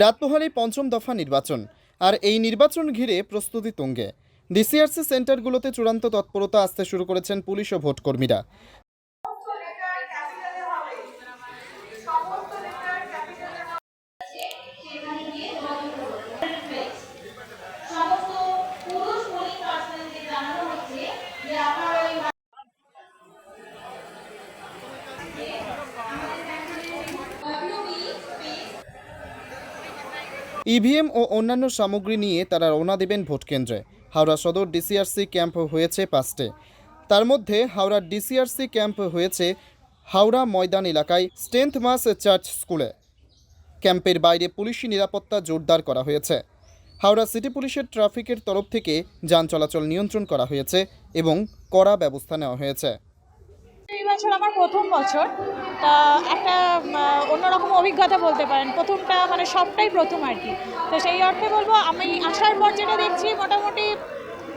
রাত পোহালেই পঞ্চম দফা নির্বাচন, আর এই নির্বাচন ঘিরে প্রস্তুতি তুঙ্গে। ডিসিআরসি সেন্টারগুলোতে চূড়ান্ত তৎপরতা আসতে শুরু করেছেন পুলিশ ও ভোটকর্মীরা। ইভিএম ও অন্যান্য সামগ্রী নিয়ে তারা রওনা দেবেন ভোট কেন্দ্রে। হাওড়া সদর ডিসিআরসি ক্যাম্প হয়েছে 5টে। তার মধ্যে হাওড়ার ডিসিআরসি ক্যাম্প হয়েছে হাওড়া ময়দান এলাকায় সেন্ট মাস চার্চ স্কুলে। ক্যাম্পের বাইরে পুলিশি নিরাপত্তা জোরদার করা হয়েছে। হাওড়া সিটি পুলিশের ট্রাফিকের তরফ থেকে যান চলাচল নিয়ন্ত্রণ করা হয়েছে এবং কড়া ব্যবস্থা নেওয়া হয়েছে। এই বছর আমার প্রথম বছর, তা একটা অন্যরকম অভিজ্ঞতা বলতে পারেন। প্রথমটা মানে সবটাই প্রথম আর কি। তো সেই অর্থে বলবো আমি আসার পর যেটা দেখছি মোটামুটি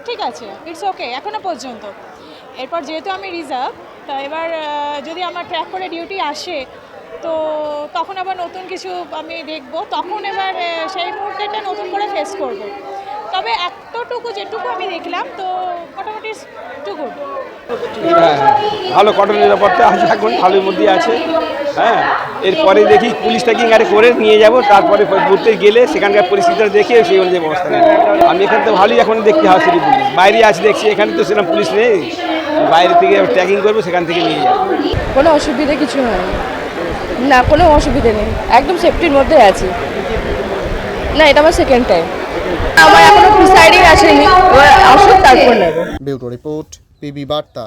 ঠিক আছে, ইটস ওকে এখনও পর্যন্ত। এরপর যেহেতু আমি রিজার্ভ, তা এবার যদি আমার ট্র্যাক করে ডিউটি আসে তো তখন আবার নতুন কিছু আমি দেখব, তখন এবার সেই মুহূর্তেটা নতুন করে ফেস করব। তবে এতটুকু যেটুকু আমি দেখলাম তো মোটামুটি টু গুড। ভালো কঠোর নিরাপত্তা আছে, এখন ভালোর মধ্যে আছে। হ্যাঁ, এরপরে দেখি পুলিশ ট্যাকিং আরে করে নিয়ে যাব, তারপরে বুথে গেলে সেখানকার পরিস্থিতিটা দেখে সেই অনুযায়ী ব্যবস্থা নেব। আমি এখানে তো ভালোই এখন দেখতে হয় সিটি পুলিশ, বাইরে আছে দেখছি, এখানে তো সেরকম পুলিশ নেই। বাইরে থেকে ট্যাকিং করবো, সেখান থেকে নিয়ে যাবো। কোনো অসুবিধা কিছু হয় না, কোনো অসুবিধা নেই, একদম সেফটির মধ্যে আছি। না, এটা আমার সেকেন্ড টাইম, আমার এখনো প্রিসাইডিং আসেনি, এবার আসুক তারপর নেব। ব্যুরো রিপোর্ট, পিবি বার্তা।